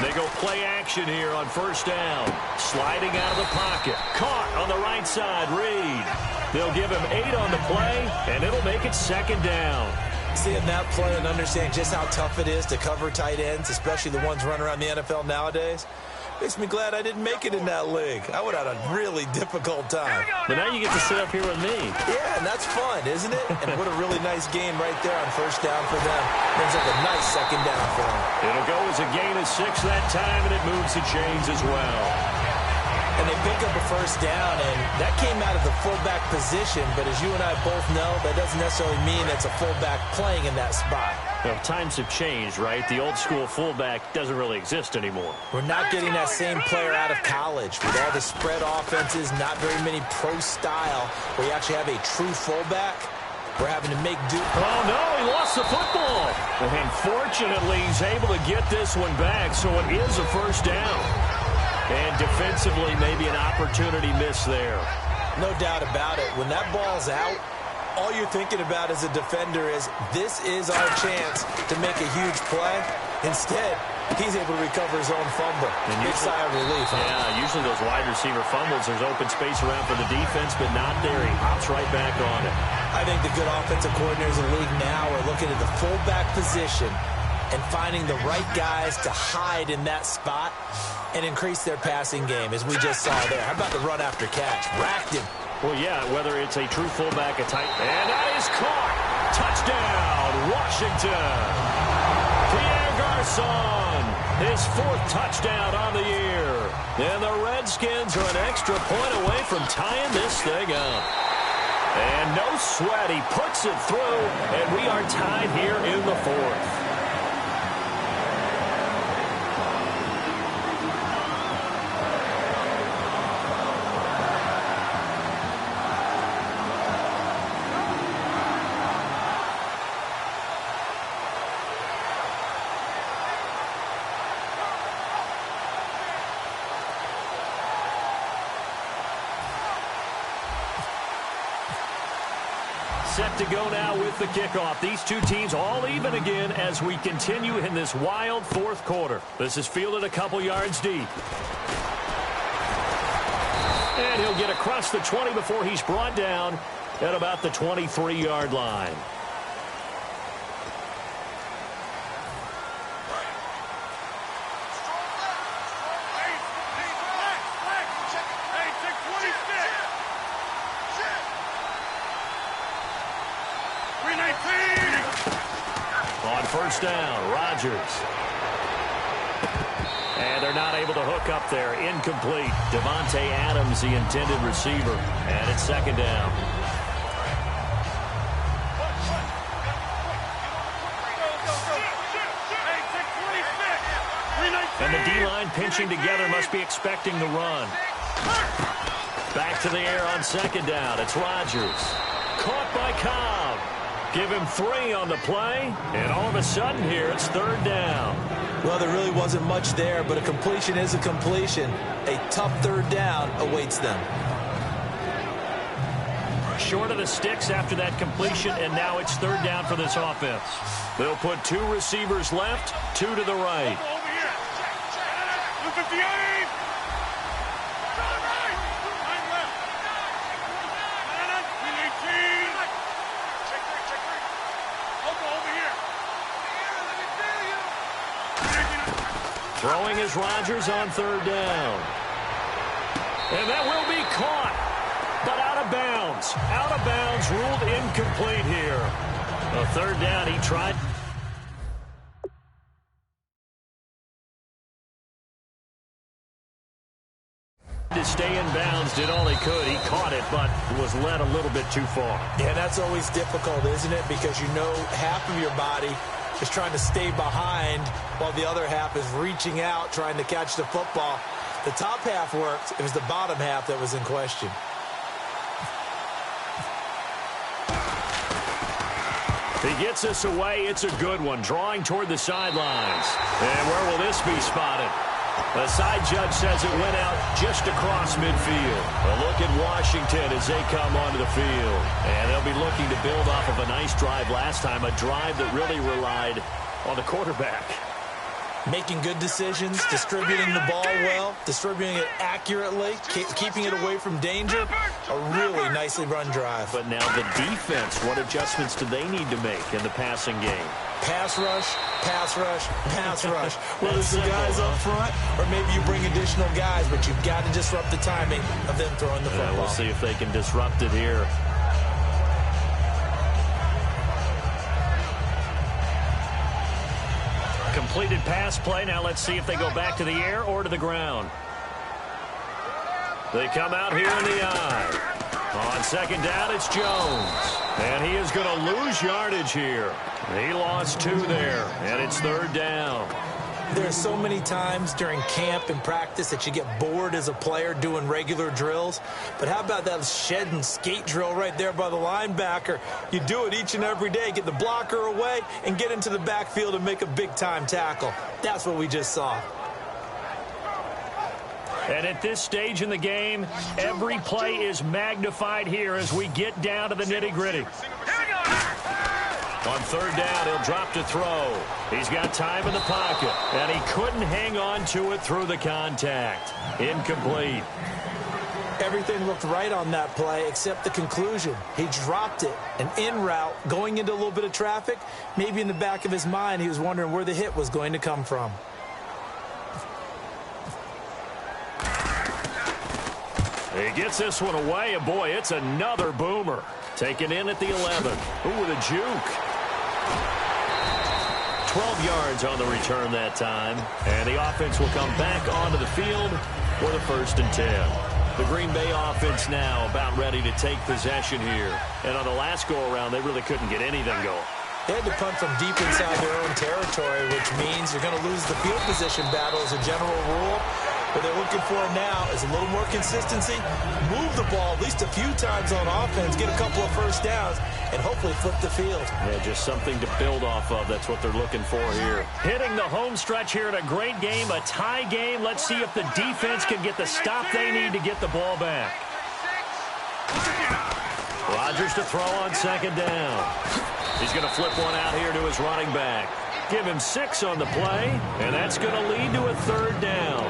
They go play action here on 1st down. Sliding out of the pocket. Caught on the right side, Reed. They'll give him 8 on the play, and it'll make it 2nd down. Seeing that play and understanding just how tough it is to cover tight ends, especially the ones running around the NFL nowadays, makes me glad I didn't make it in that league. I would have had a really difficult time. But now you get to sit up here with me. Yeah, and that's fun, isn't it? And what a really nice game right there on 1st down for them. Brings up a nice 2nd down for them. It'll go as a gain of 6 that time, and it moves the chains as well. And they pick up a 1st down, and that came out of the fullback position. But as you and I both know, that doesn't necessarily mean it's a fullback playing in that spot. Well, times have changed, right? The old school fullback doesn't really exist anymore. We're not getting that same player out of college. With all the spread offenses, not very many pro style, where you actually have a true fullback. We're having to make do. Oh, no, he lost the football. And fortunately, he's able to get this one back, so it is a 1st down. And defensively, maybe an opportunity miss there. No doubt about it. When that ball's out, all you're thinking about as a defender is, this is our chance to make a huge play. Instead, he's able to recover his own fumble. Big sigh of relief. Yeah, usually those wide receiver fumbles, there's open space around for the defense, but not there. He hops right back on it. I think the good offensive coordinators in the league now are looking at the fullback position and finding the right guys to hide in that spot and increase their passing game, as we just saw there. How about the run after catch? Racked him. Well, yeah, whether it's a true fullback, a tight, and that is caught. Touchdown, Washington. Pierre Garçon, his 4th touchdown on the year. And the Redskins are an extra point away from tying this thing up. And no sweat, he puts it through, and we are tied here in the 4th. Set to go now with the kickoff. These two teams all even again as we continue in this wild 4th quarter. This is fielded a couple yards deep. And he'll get across the 20 before he's brought down at about the 23-yard line. On 1st down, Rodgers. And they're not able to hook up there. Incomplete. Devontae Adams, the intended receiver. And it's 2nd down. And the D-line pinching together, must be expecting the run. Back to the air on 2nd down. It's Rodgers. caught by Cobb. Give him 3 on the play, and all of a sudden here it's 3rd down. Well, there really wasn't much there, but a completion is a completion. A tough 3rd down awaits them. Short of the sticks after that completion, and now it's 3rd down for this offense. They'll put 2 receivers left, 2 to the right. Over here. 258. Throwing is Rodgers on 3rd down. And that will be caught, but out of bounds. Out of bounds, ruled incomplete here. A 3rd down, he tried to stay in bounds, did all he could. He caught it, but was led a little bit too far. Yeah, that's always difficult, isn't it? Because you know half of your body is trying to stay behind while the other half is reaching out, trying to catch the football. The top half worked. It was the bottom half that was in question. He gets this away. It's a good one. Drawing toward the sidelines. And where will this be spotted? The side judge says it went out just across midfield. A look at Washington as they come onto the field. And they'll be looking to build off of a nice drive last time, a drive that really relied on the quarterback. Making good decisions, distributing the ball well, distributing it accurately, keeping it away from danger. A really nicely run drive. But now the defense, what adjustments do they need to make in the passing game? Pass rush, pass rush, pass rush. Whether it's the guys up front or maybe you bring additional guys, but you've got to disrupt the timing of them throwing the football. We'll see if they can disrupt it here. Completed pass play. Now let's see if they go back to the air or to the ground. They come out here in the eye. On 2nd down, it's Jones. And he is going to lose yardage here. He lost 2 there, and it's 3rd down. There are so many times during camp and practice that you get bored as a player doing regular drills. But how about that shed and skate drill right there by the linebacker? You do it each and every day. Get the blocker away and get into the backfield and make a big-time tackle. That's what we just saw. And at this stage in the game, every play is magnified here as we get down to the nitty-gritty. On 3rd down, he'll drop to throw. He's got time in the pocket, and he couldn't hang on to it through the contact. Incomplete. Everything looked right on that play except the conclusion. He dropped it, an en route, going into a little bit of traffic. Maybe in the back of his mind, he was wondering where the hit was going to come from. He gets this one away, and boy, it's another boomer. Taken in at the 11. Ooh, with a juke. 12 yards on the return that time. And the offense will come back onto the field for the 1st and 10. The Green Bay offense now about ready to take possession here. And on the last go-around, they really couldn't get anything going. They had to punt from deep inside their own territory, which means you're going to lose the field position battle as a general rule. What they're looking for now is a little more consistency, move the ball at least a few times on offense, get a couple of 1st downs, and hopefully flip the field. Yeah, just something to build off of. That's what they're looking for here. Hitting the home stretch here in a great game, a tie game. Let's see if the defense can get the stop they need to get the ball back. Rodgers to throw on 2nd down. He's going to flip one out here to his running back. Give him 6 on the play, and that's going to lead to a 3rd down.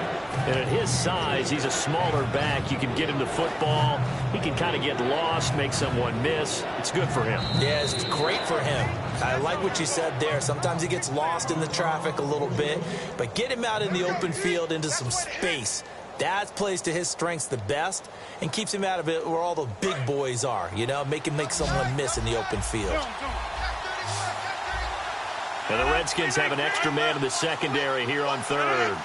And at his size, he's a smaller back. You can get him the football. He can kind of get lost, make someone miss. It's good for him. Yeah, it's great for him. I like what you said there. Sometimes he gets lost in the traffic a little bit, but get him out in the open field into some space. That plays to his strengths the best and keeps him out of it where all the big boys are, you know, make someone miss in the open field. And the Redskins have an extra man in the secondary here on 3rd.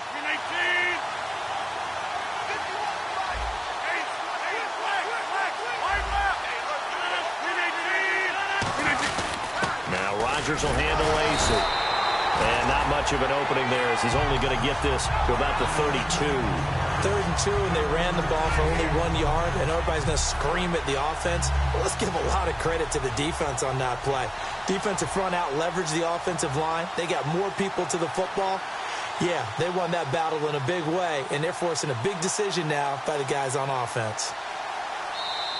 Now Rodgers will handle Lacy. And not much of an opening there as he's only going to get this to about the 32. 3rd and 2, and they ran the ball for only 1 yard, and everybody's going to scream at the offense. Well, let's give a lot of credit to the defense on that play. Defensive front out leveraged the offensive line. They got more people to the football. Yeah, they won that battle in a big way, and they're forcing a big decision now by the guys on offense.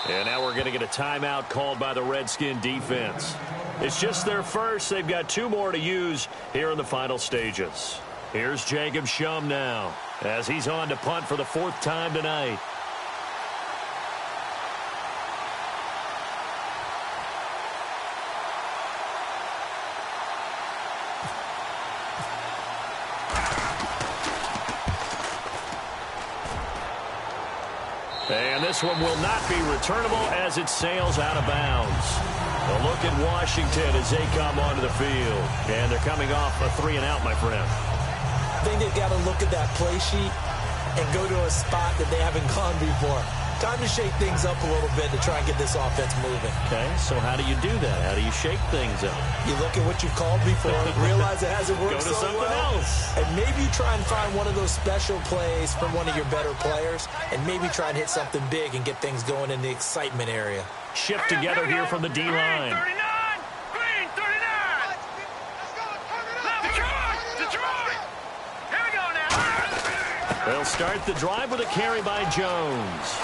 And now we're going to get a timeout called by the Redskin defense. It's just their first. They've got 2 more to use here in the final stages. Here's Jacob Shum now as he's on to punt for the 4th time tonight. And this one will not be returnable as it sails out of bounds. A look at Washington as they come onto the field. And they're coming off a 3-and-out, my friend. I think they've got to look at that play sheet and go to a spot that they haven't gone before. Time to shake things up a little bit to try and get this offense moving. Okay, so how do you do that? How do you shake things up? You look at what you've called before, realize it hasn't worked so well, and maybe you try and find one of those special plays from one of your better players, and maybe try and hit something big and get things going in the excitement area. Shift together here from the D-line. Green 39. Detroit. Here we go now. They'll start the drive with a carry by Jones.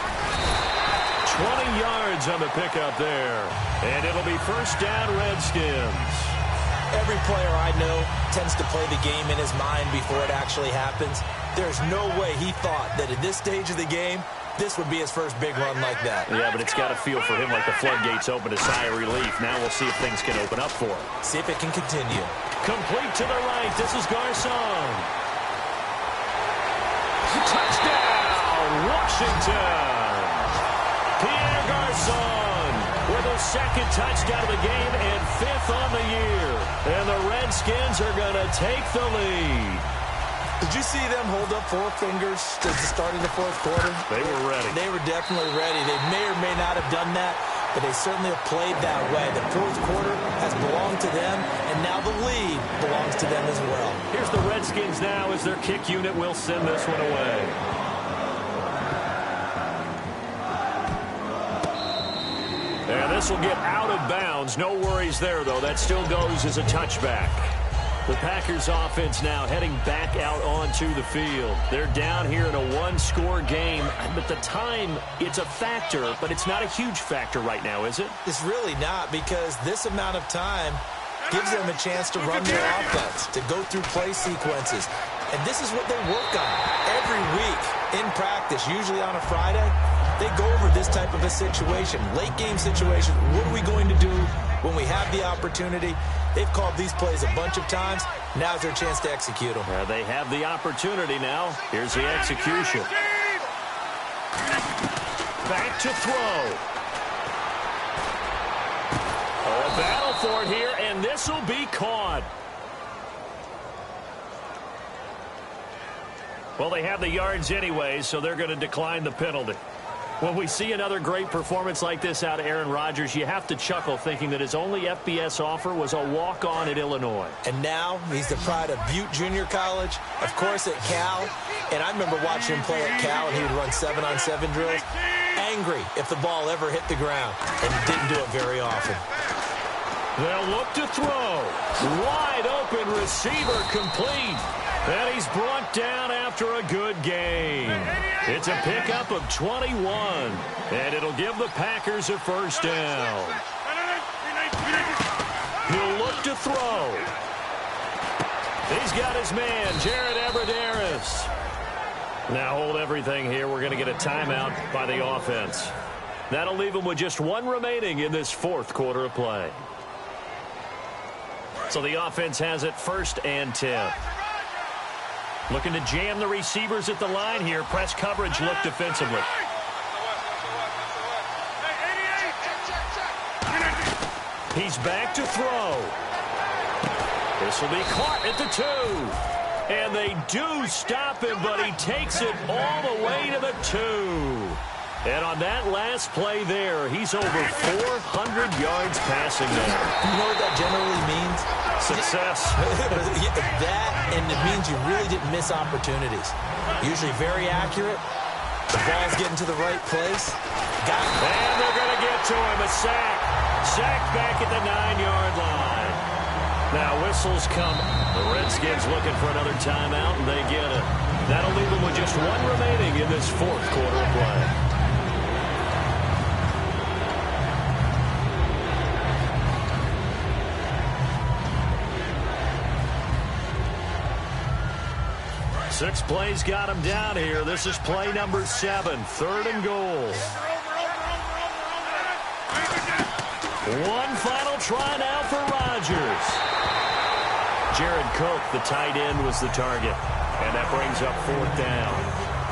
20 yards on the pickup there. And it'll be first down, Redskins. Every player I know tends to play the game in his mind before it actually happens. There's no way he thought that at this stage of the game, this would be his first big run like that. Yeah, but it's got to feel for him like the floodgates open, a sigh of relief. Now we'll see if things can open up for him. See if it can continue. Complete to the right. This is Garcon. Touchdown, Washington. Pierre Garcon with a 2nd touchdown of the game and 5th on the year. And the Redskins are going to take the lead. Did you see them hold up 4 fingers at the start of the 4th quarter? They were ready. They were definitely ready. They may or may not have done that, but they certainly have played that way. The 4th quarter has belonged to them, and now the lead belongs to them as well. Here's the Redskins now as their kick unit will send this one away. And this will get out of bounds. No worries there, though. That still goes as a touchback. The Packers offense now heading back out onto the field. They're down here in a 1-score game. But the time, it's a factor, but it's not a huge factor right now, is it? It's really not, because this amount of time gives them a chance to run their offense, to go through play sequences. And this is what they work on every week in practice, usually on a Friday. They go over this type of a situation, late game situation. What are we going to do when we have the opportunity? They've called these plays a bunch of times. Now's their chance to execute them. They have the opportunity now. Here's the execution. Back to throw. Oh, a battle for it here, and this will be caught. Well, they have the yards anyway, so they're going to decline the penalty. When we see another great performance like this out of Aaron Rodgers, you have to chuckle thinking that his only FBS offer was a walk-on at Illinois. And now he's the pride of Butte Junior College, of course at Cal. And I remember watching him play at Cal, and he would run 7-on-7 drills. Angry if the ball ever hit the ground, and he didn't do it very often. They'll look to throw. Wide open receiver complete. And he's brought down after a good game. It's a pickup of 21. And it'll give the Packers a first down. He'll look to throw. He's got his man, Jared Abbrederis. Now hold everything here. We're going to get a timeout by the offense. That'll leave them with just 1 remaining in this 4th quarter of play. So the offense has it 1st and 10. Looking to jam the receivers at the line here. Press coverage look defensively. He's back to throw. This will be caught at the 2. And they do stop him, but he takes it all the way to the 2. And on that last play there, he's over 400 yards passing there. You know what that generally means? Success. That, and it means you really didn't miss opportunities. Usually very accurate. The ball's getting to the right place. Got it. And they're going to get to him. A sack. Sacked back at the 9-yard line. Now whistles come. The Redskins looking for another timeout, and they get it. That'll leave them with just one remaining in this fourth quarter of play. Six plays got him down here. This is play number 7, 3rd and goal. One final try now for Rodgers. Jared Cook, the tight end, was the target. And that brings up 4th down.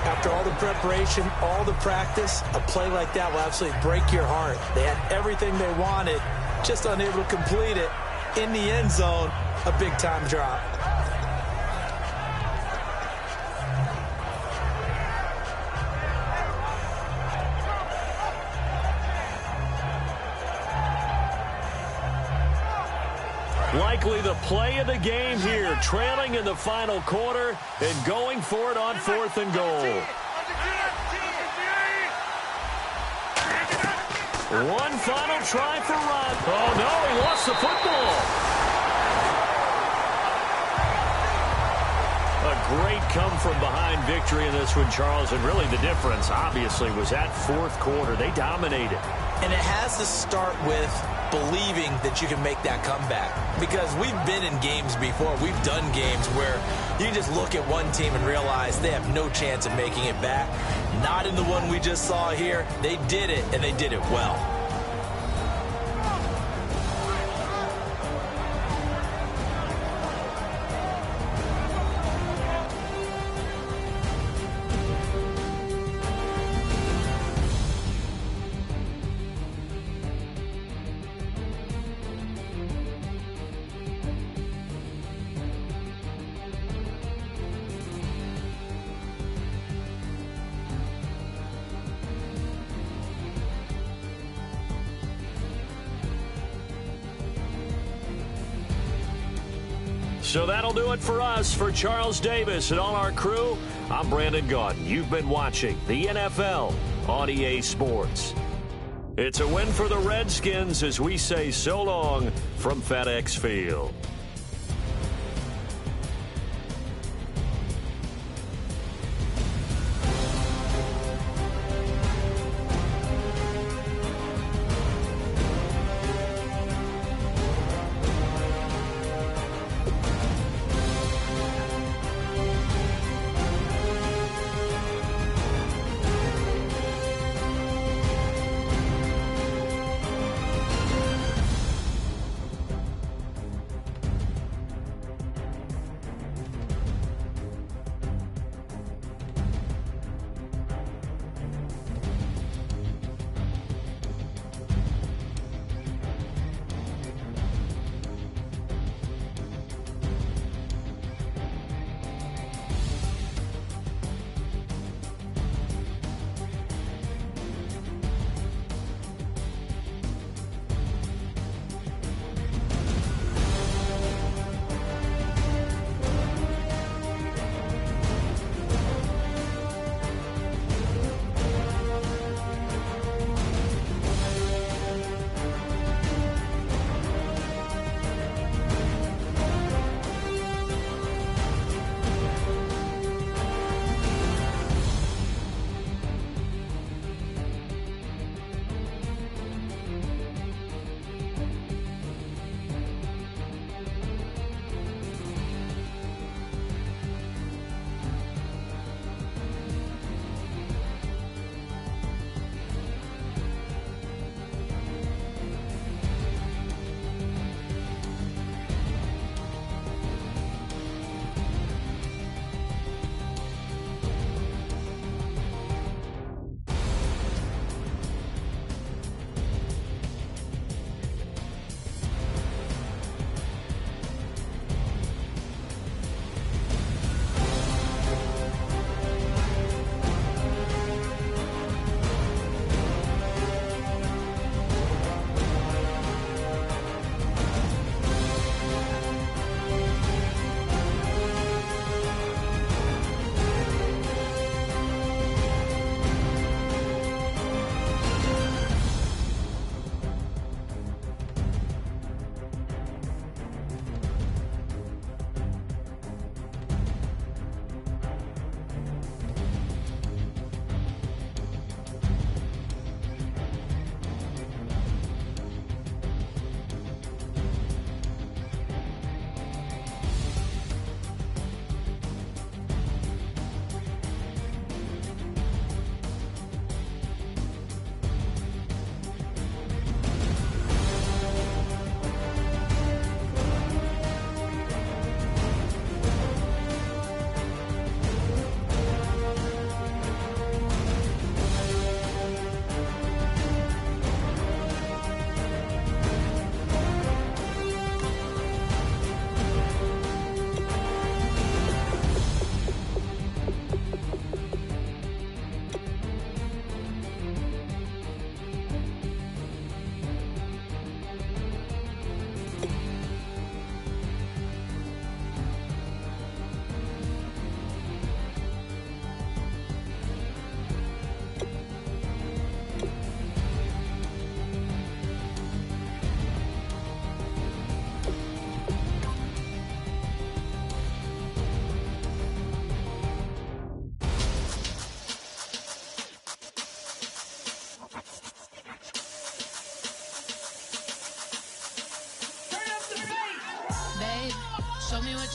After all the preparation, all the practice, a play like that will absolutely break your heart. They had everything they wanted, just unable to complete it. In the end zone, a big-time drop. Likely the play of the game here, trailing in the final quarter and going for it on 4th and goal. One final try for Rod. Oh, no, he lost the football. A great come-from-behind victory in this one, Charles, and really the difference, obviously, was that 4th quarter. They dominated. And it has to start with believing that you can make that comeback. Because we've been in games before. We've done games where you just look at one team and realize they have no chance of making it back. Not in the one we just saw here. They did it, and they did it well. So that'll do it for us. For Charles Davis and all our crew, I'm Brandon Gaudin. You've been watching the NFL on EA Sports. It's a win for the Redskins as we say so long from FedEx Field.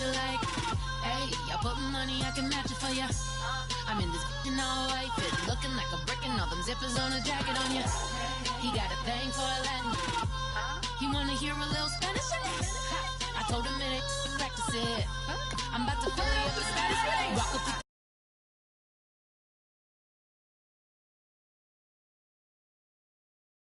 you like. Hey, y'all put money, I can match it for ya. I'm in this in all white fit, looking like a brick and all them zippers on a jacket on ya. He got a thing for a Latin. He wanna hear a little Spanish.